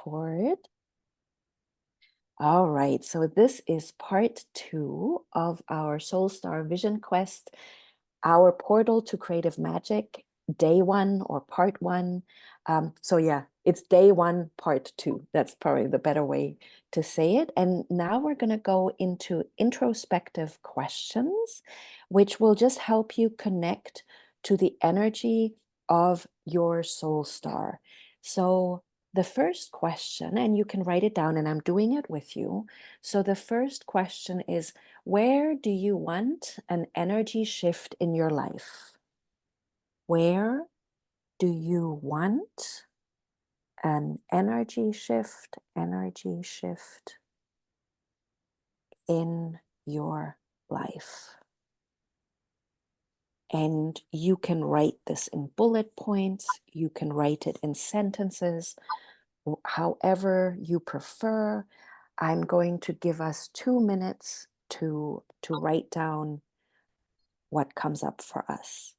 record. All right, so this is part 2 of our Soul Star Vision Quest, our portal to creative magic, day 1 or part 1. So yeah, it's day 1, part 2. That's probably the better way to say it. And now we're going to go into introspective questions, which will just help you connect to the energy of your soul star. So the first question, and you can write it down, and I'm doing it with you. So the first question is, where do you want an energy shift in your life? Where do you want an energy shift in your life? And you can write this in bullet points, you can write it in sentences, however you prefer. I'm going to give us 2 minutes to write down what comes up for us.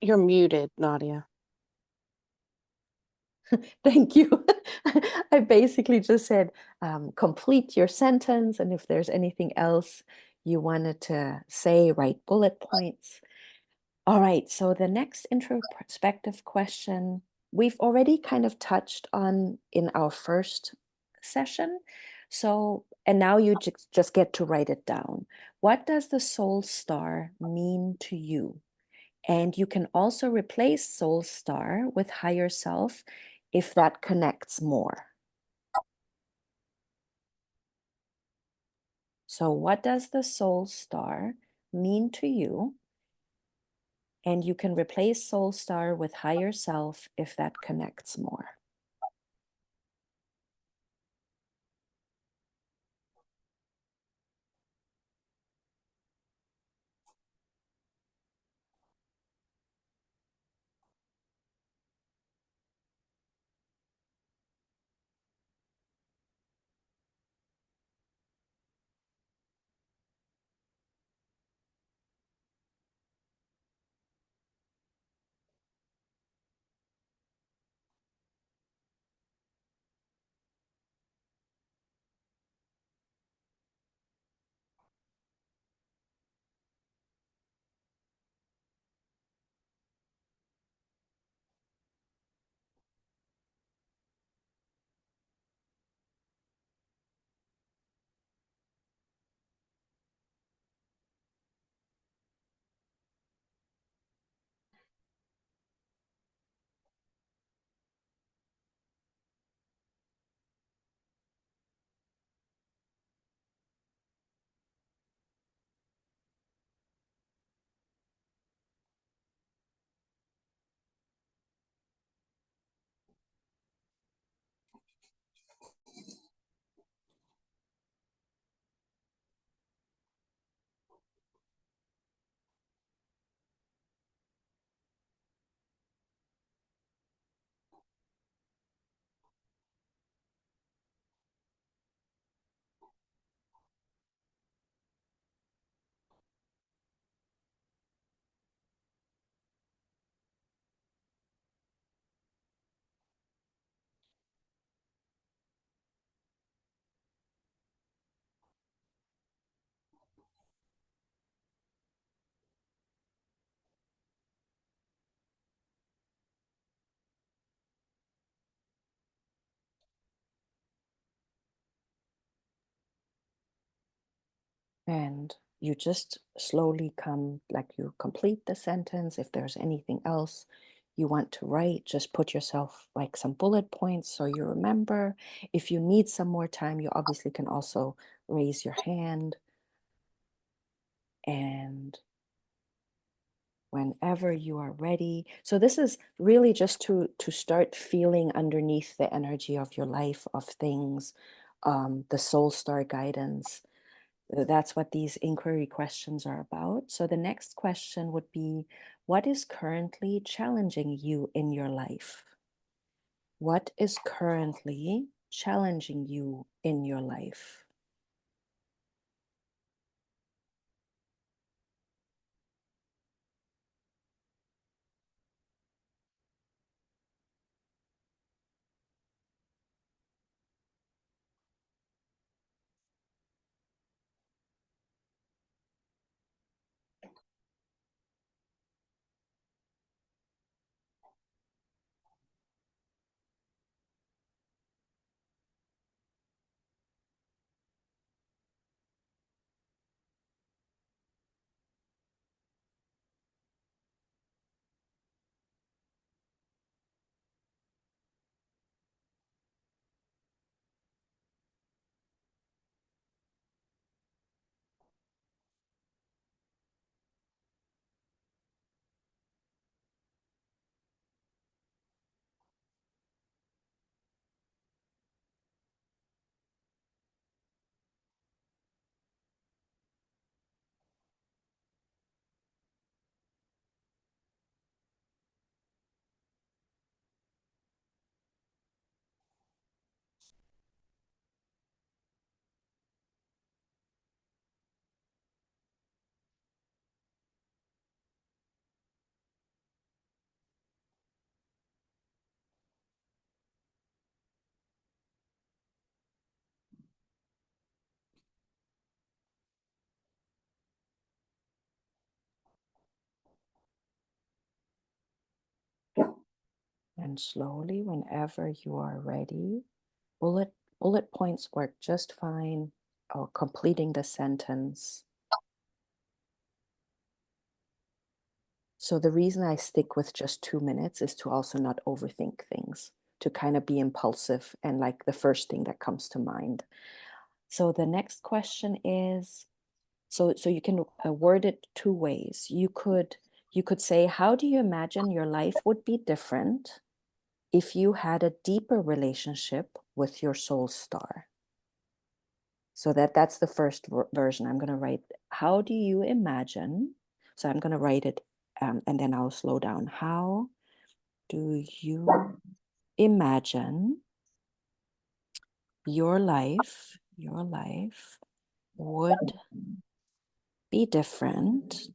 You're muted, Nadia. Thank you. I basically just said, complete your sentence, and if there's anything else you wanted to say, write bullet points. All right, so the next introspective question we've already kind of touched on in our first session. So, and now you just get to write it down. What does the soul star mean to you? And you can also replace soul star with higher self if that connects more. So what does the soul star mean to you? And you can replace soul star with higher self if that connects more. And you just slowly you complete the sentence. If there's anything else you want to write, just put yourself like some bullet points so you remember. If you need some more time, you obviously can also raise your hand. And whenever you are ready. So this is really just to start feeling underneath the energy of your life, of things, the soul star guidance. That's what these inquiry questions are about. So the next question would be, what is currently challenging you in your life? What is currently challenging you in your life? And slowly, whenever you are ready, bullet points work just fine, or completing the sentence. So the reason I stick with just 2 minutes is to also not overthink things, to kind of be impulsive and like the first thing that comes to mind. So the next question is, so you can word it two ways. You could say, how do you imagine your life would be different if you had a deeper relationship with your soul star? So that's the first version. I'm going to write, how do you imagine? So I'm going to write it and then I'll slow down. How do you imagine your life would be different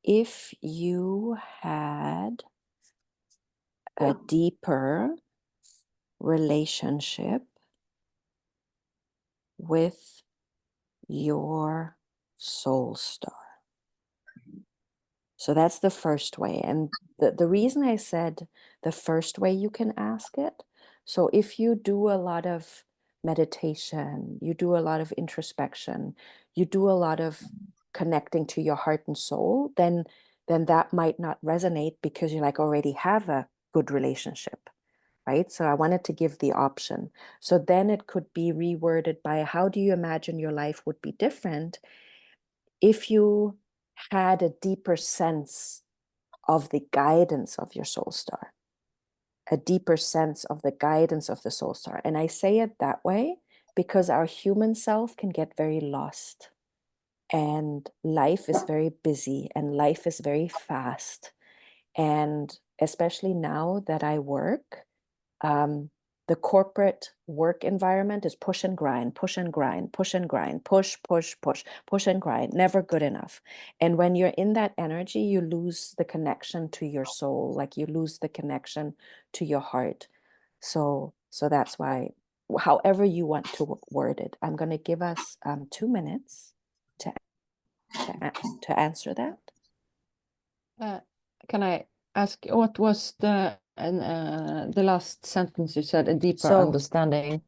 if you had a deeper relationship with your soul star? So that's the first way. And the reason I said the first way you can ask it, so if you do a lot of meditation, you do a lot of introspection, you do a lot of connecting to your heart and soul, then that might not resonate because you like already have a good relationship, right? So I wanted to give the option. So then it could be reworded by, how do you imagine your life would be different if you had a deeper sense of the guidance of your soul star, a deeper sense of the guidance of the soul star. And I say it that way because our human self can get very lost, and life is very busy and life is very fast. And especially now that I work, the corporate work environment is push and grind, push and grind, push and grind, push, push, push, push and grind, never good enough. And when you're in that energy, you lose the connection to your soul, like you lose the connection to your heart. So that's why, however you want to word it, I'm going to give us 2 minutes to, to answer that. Can I ask, what was the last sentence you said, a deeper So understanding?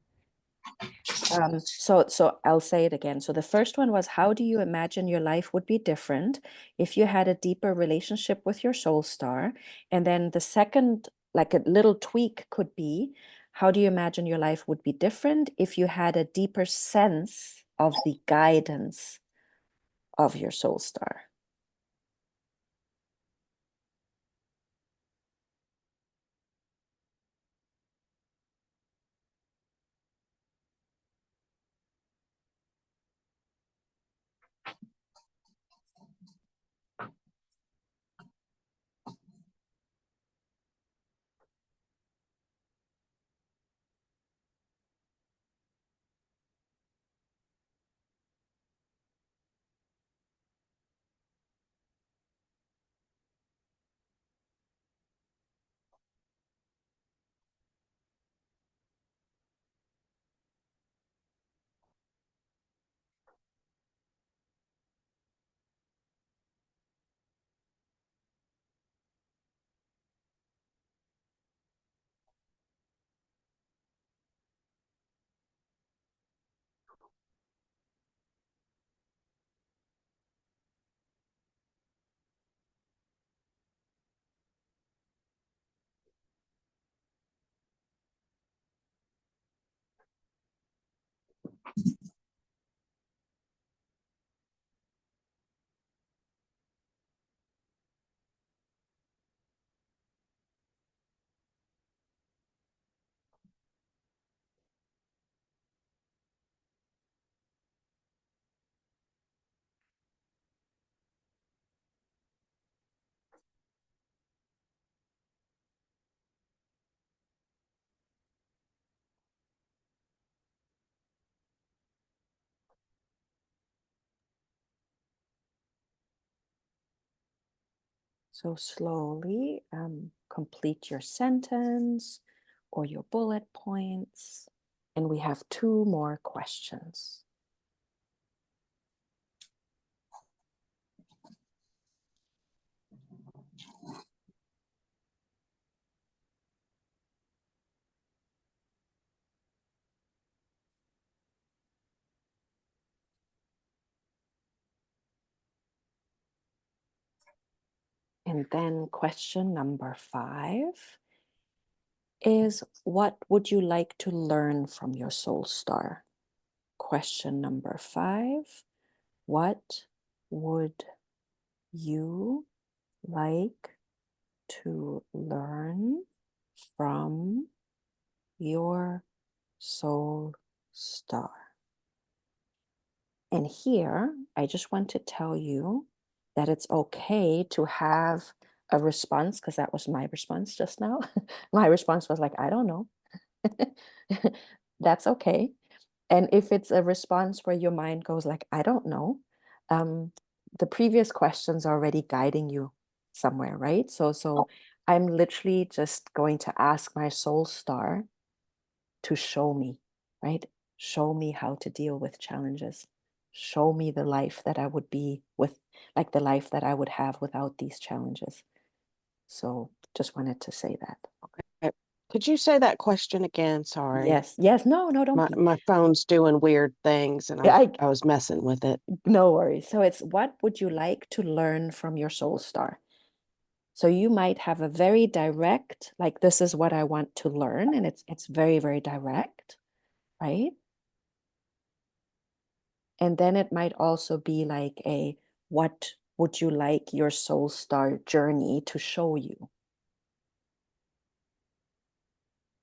So I'll say it again. So the first one was, how do you imagine your life would be different if you had a deeper relationship with your soul star? And then the second, like a little tweak could be, how do you imagine your life would be different if you had a deeper sense of the guidance of your soul star? So slowly complete your sentence or your bullet points. And we have two more questions. And then question number 5 is, what would you like to learn from your soul star? Question number 5, what would you like to learn from your soul star? And here, I just want to tell you that it's okay to have a response, because that was my response just now. My response was like, I don't know. That's okay. And if it's a response where your mind goes like, I don't know, um, the previous question's already guiding you somewhere, right? So I'm literally just going to ask my soul star to show me, right? Show me how to deal with challenges. Show me the life that I would be with, like the life that I would have without these challenges. So just wanted to say that. Okay. Could you say that question again? Sorry. Yes, yes, no, don't be. My phone's doing weird things and Yeah, I was messing with it. no worries. So it's, what would you like to learn from your soul star? So you might have a very direct, like, this is what I want to learn, and it's very, very direct, right? And then it might also be like a, what would you like your soul star journey to show you?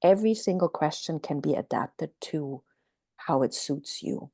Every single question can be adapted to how it suits you.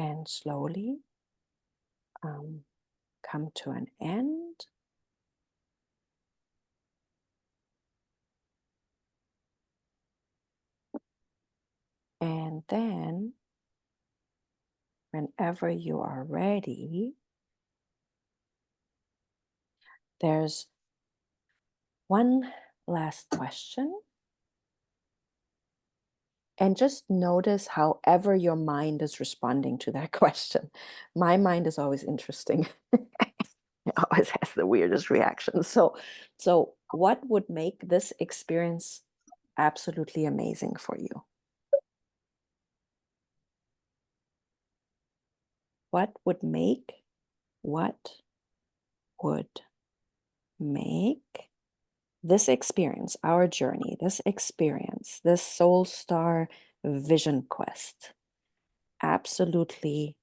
and slowly come to an end. And then, whenever you are ready, there's one last question. And just notice however your mind is responding to that question. My mind is always interesting. It always has the weirdest reactions. So what would make this experience absolutely amazing for you? What would make this experience, our journey, this experience, this soul star vision quest, absolutely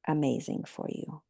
amazing for you?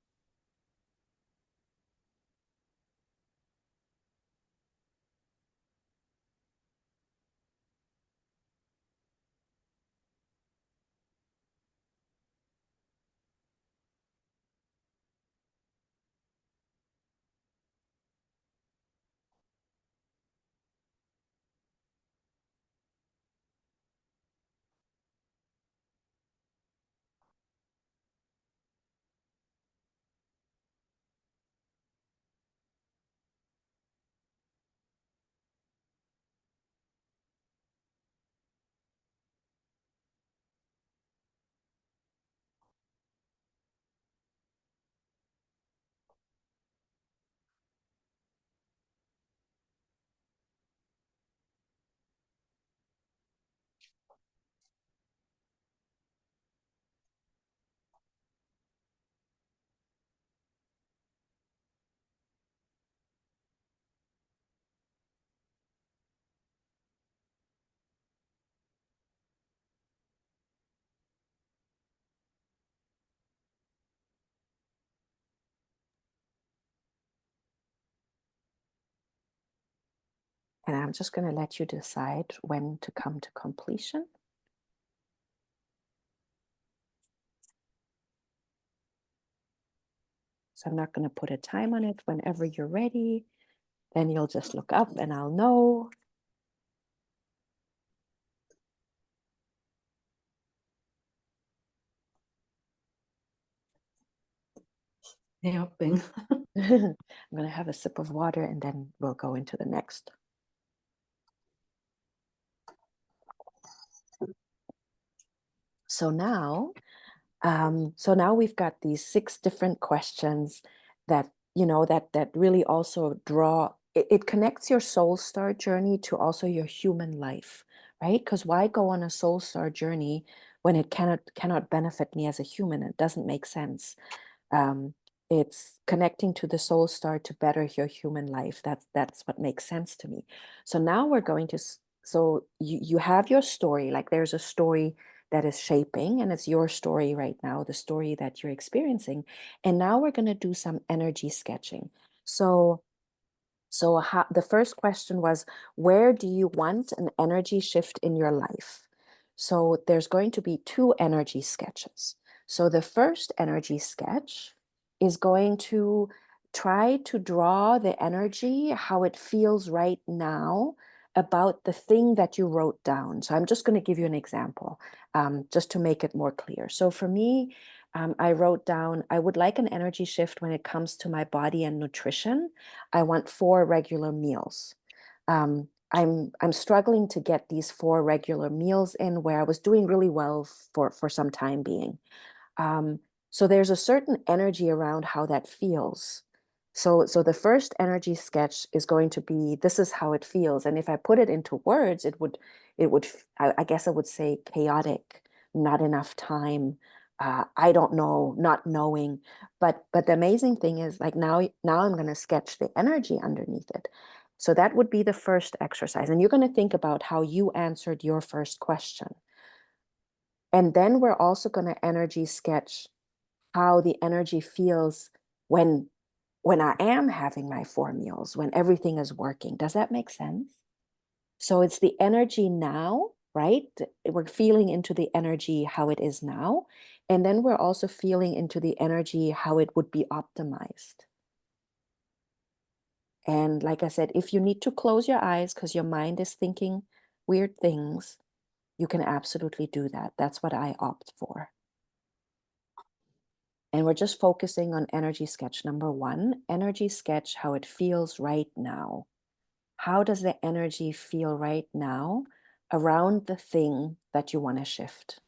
And I'm just going to let you decide when to come to completion. So I'm not going to put a time on it. Whenever you're ready, then you'll just look up and I'll know. Helping. I'm going to have a sip of water and then we'll go into the next. So now we've got these 6 different questions that, that really also draw, it connects your soul star journey to also your human life, right? Because why go on a soul star journey when it cannot benefit me as a human? It doesn't make sense. It's connecting to the soul star to better your human life. That's what makes sense to me. So now we're going to, so you have your story, like there's a story that is shaping, and it's your story right now, the story that you're experiencing. And now we're going to do some energy sketching. So the first question was, where do you want an energy shift in your life? So there's going to be 2 energy sketches. So the first energy sketch is going to try to draw the energy, how it feels right now about the thing that you wrote down. So I'm just going to give you an example, just to make it more clear. So for me, I wrote down, I would like an energy shift when it comes to my body and nutrition. I want 4 regular meals. I'm struggling to get these 4 regular meals in where I was doing really well for some time being. So there's a certain energy around how that feels. So the first energy sketch is going to be, this is how it feels. And if I put it into words, I guess I would say chaotic, not enough time. I don't know, not knowing. But the amazing thing is, like, now I'm going to sketch the energy underneath it. So that would be the first exercise. And you're going to think about how you answered your first question. And then we're also going to energy sketch how the energy feels when I am having my 4 meals, when everything is working. Does that make sense? So it's the energy now right? We're feeling into the energy how it is now. And then we're also feeling into the energy how it would be optimized. And like I said, if you need to close your eyes because your mind is thinking weird things, you can absolutely do that. That's what I opt for. And we're just focusing on energy sketch number one, energy sketch how it feels right now. How does the energy feel right now around the thing that you want to shift?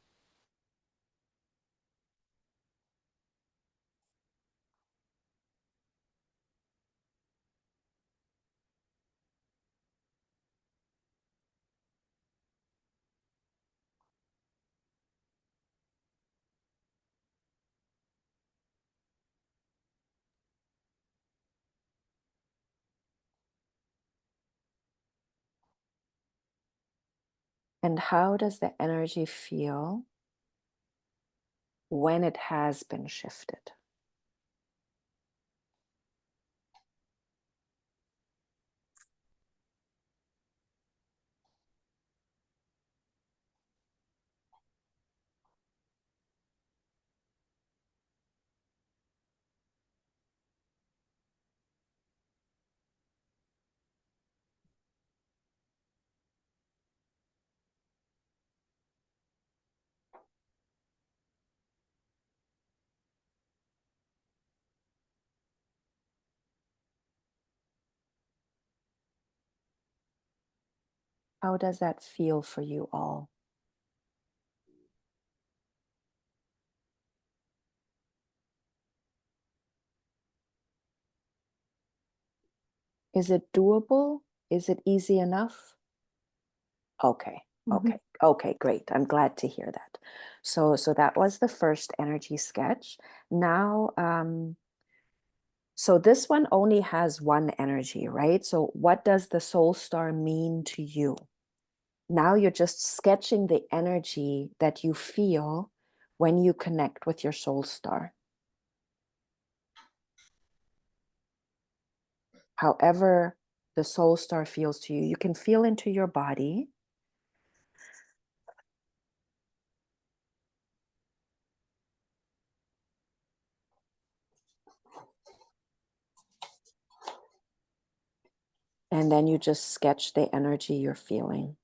And how does the energy feel when it has been shifted? How does that feel for you all? Is it doable? Is it easy enough? Okay, Mhm. okay, okay, great. I'm glad to hear that. So that was the first energy sketch. Now, so this one only has one energy, right? So what does the soul star mean to you? Now you're just sketching the energy that you feel when you connect with your soul star. However the soul star feels to you, you can feel into your body. And then you just sketch the energy you're feeling.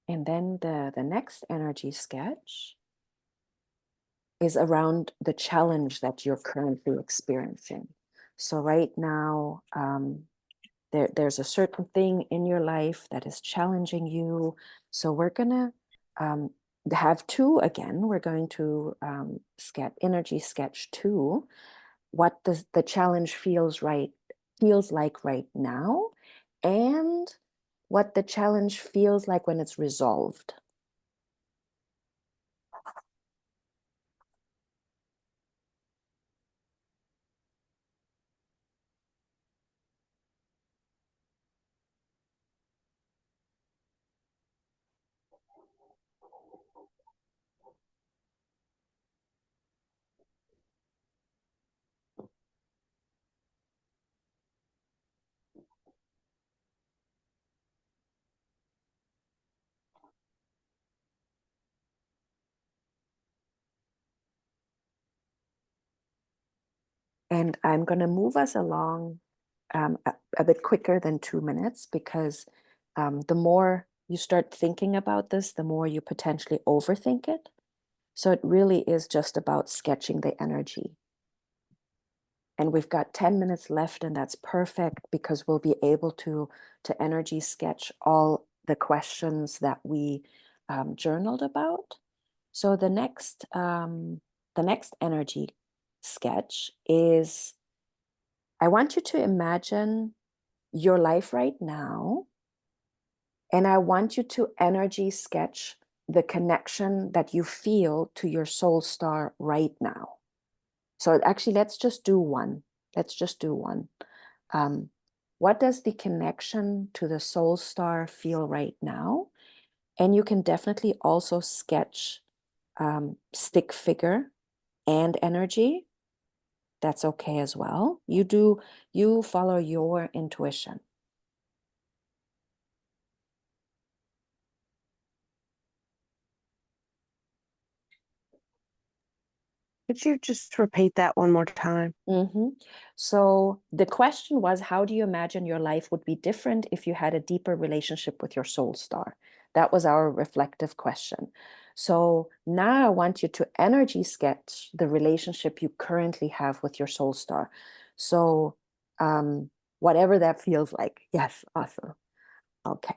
And then the next energy sketch is around the challenge that you're currently experiencing. So right now, there's a certain thing in your life that is challenging you. So we're gonna um, have two again. We're going to sketch energy sketch two. What does the challenge feels like right now, and what the challenge feels like when it's resolved. And I'm going to move us along a bit quicker than 2 minutes because the more you start thinking about this, the more you potentially overthink it. So it really is just about sketching the energy. And we've got 10 minutes left, and that's perfect because we'll be able to energy sketch all the questions that we journaled about. So the next energy sketch is, I want you to imagine your life right now, and I want you to energy sketch the connection that you feel to your soul star right now. So actually, let's just do one. Let's just do one. What does the connection to the soul star feel right now? And you can definitely also sketch stick figure and energy. That's okay as well. You follow your intuition. Could you just repeat that one more time? So the question was, how do you imagine your life would be different if you had a deeper relationship with your soul star? That was our reflective question. So now I want you to energy sketch the relationship you currently have with your soul star. So whatever that feels like. Yes, awesome. Okay.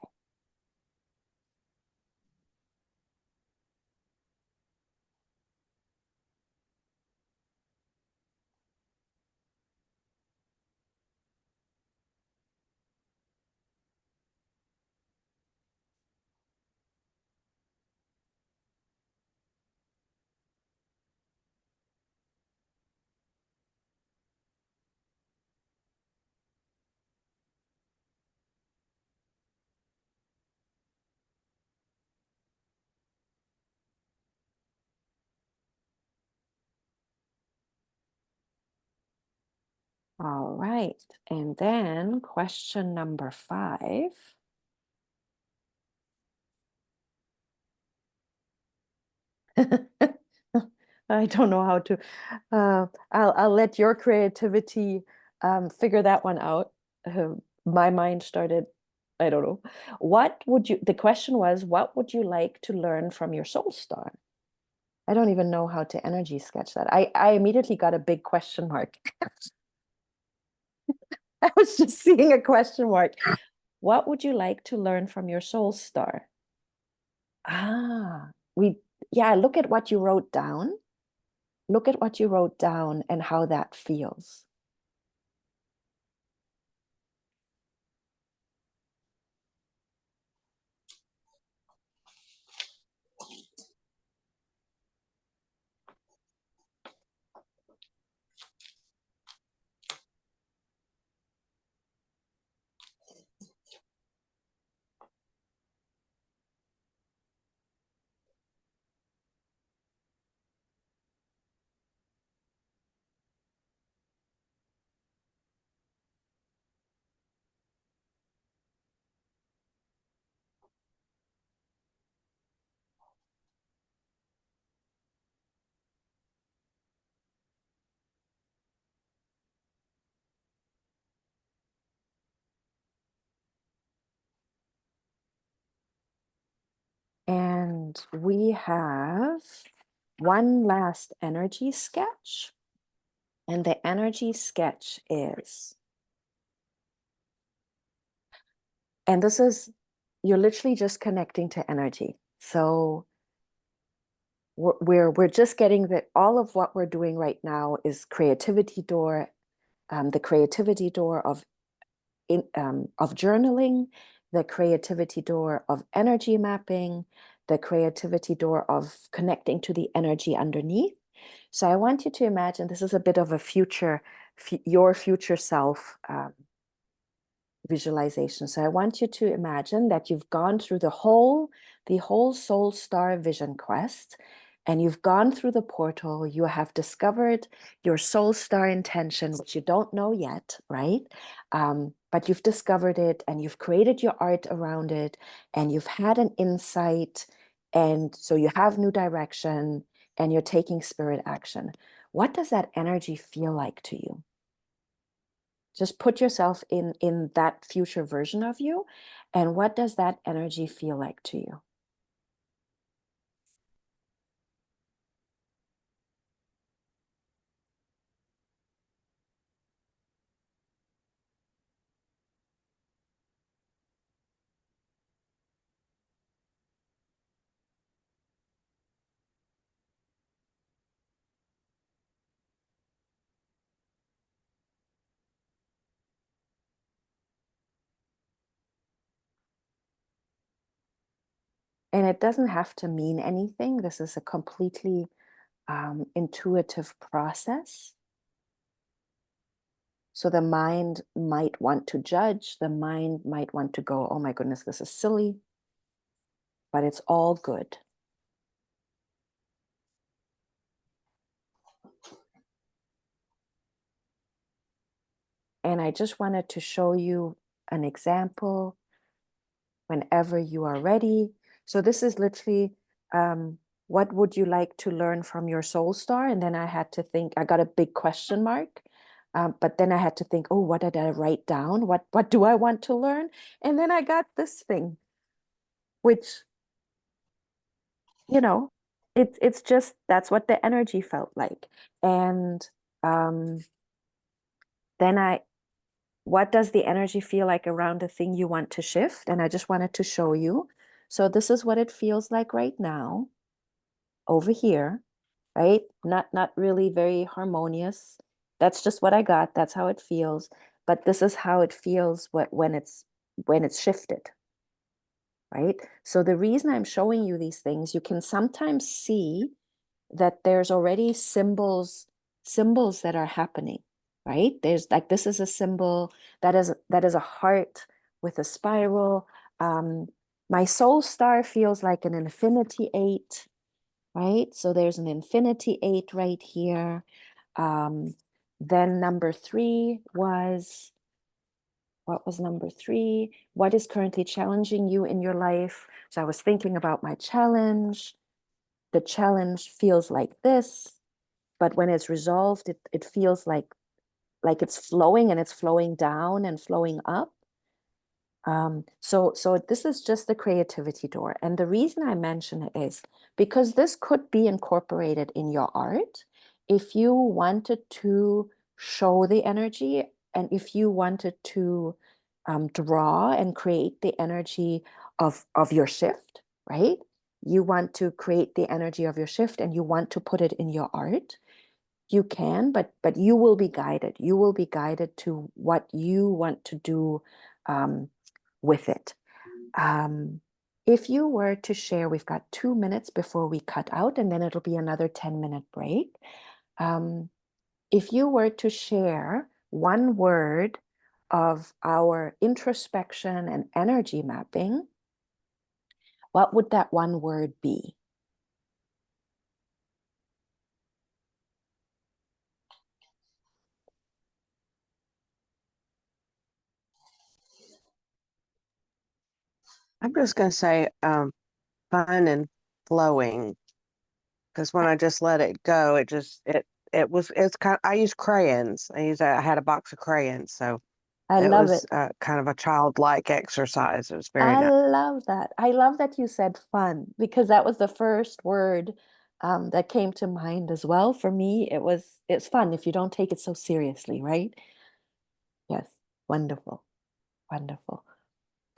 All right. And then question number 5. I don't know how to. I'll let your creativity figure that one out. My mind started. I don't know. What would you? The question was, what would you like to learn from your soul star? I don't even know how to energy sketch that. I immediately got a big question mark. I was just seeing a question mark. What would you like to learn from your soul star? Yeah, look at what you wrote down. Look at what you wrote down and how that feels. And we have one last energy sketch. And the energy sketch is, and this is, you're literally just connecting to energy. So we're just getting that all of what we're doing right now is creativity door, the creativity door of journaling, the creativity door of energy mapping, the creativity door of connecting to the energy underneath. So I want you to imagine this is a bit of a your future self visualization. So I want you to imagine that you've gone through the whole soul star vision quest, and you've gone through the portal. You have discovered your soul star intention, which you don't know yet, right? But you've discovered it, and you've created your art around it, and you've had an insight, and so you have new direction, and you're taking spirit action. what does that energy feel like to you? Just put yourself in that future version of you, and what does that energy feel like to you? And it doesn't have to mean anything. This is a completely intuitive process. So the mind might want to judge, the mind might want to go, oh my goodness, this is silly, but it's all good. And I just wanted to show you an example whenever you are ready. So this is literally, what would you like to learn from your soul star? And then I had to think, I got a big question mark. But then I had to think, oh, what did I write down? What do I want to learn? And then I got this thing, which, you know, it's just, that's what the energy felt like. And um, then what does the energy feel like around the thing you want to shift? And I just wanted to show you. So this is what it feels like right now over here, right? Not really very harmonious. That's just what I got. That's how it feels. But this is how it feels when it's shifted, right? So the reason I'm showing you these things, you can sometimes see that there's already symbols that are happening, right? There's like, this is a symbol that is a heart with a spiral. My soul star feels like an infinity 8, right? So there's an infinity 8 right here. Then number 3 was, what was number 3? What is currently challenging you in your life? So I was thinking about my challenge. The challenge feels like this, but when it's resolved, it feels like it's flowing, and it's flowing down and flowing up. So this is just the creativity door. And the reason I mention it is because this could be incorporated in your art. If you wanted to show the energy, and if you wanted to draw and create the energy of your shift, right? You want to create the energy of your shift and you want to put it in your art, you can, but you will be guided. You will be guided to what you want to do with it. Um, if you were to share, we've got 2 minutes before we cut out, and then it'll be another 10-minute break. Um, if you were to share one word of our introspection and energy mapping, what would that one word be? I'm just going to say fun and flowing, because when I just let it go, it's kind of, I use crayons. I had a box of crayons, so I it love was it. kind of a childlike exercise. It was very I nice. love that. I love that you said fun, because that was the first word that came to mind as well. For me, it's fun if you don't take it so seriously, right? Yes. Wonderful. Wonderful.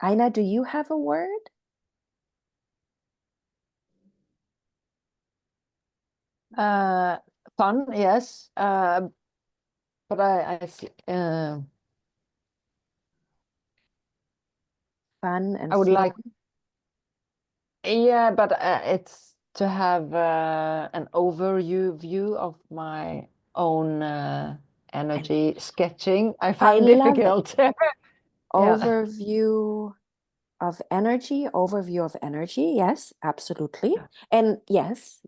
Aina, do you have a word? Uh, Fun, yes. But Fun I and would flow. like, yeah, but it's to have an overview view of my own And energy sketching. I I find love it. difficult. Yeah. Overview of energy. Yes, absolutely. And yes,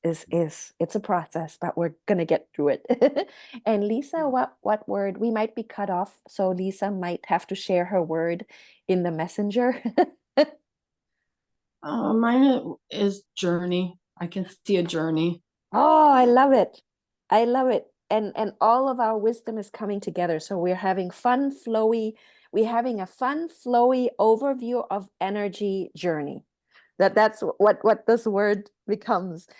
is it's a process, but we're gonna get through it. And Lisa, what word? We might be cut off, so Lisa might have to share her word in the messenger. Mine is journey. I can see a journey. Oh, I love it. I love it. And all of our wisdom is coming together. So we're having we're having a fun, flowy overview of energy journey. That's what this word becomes.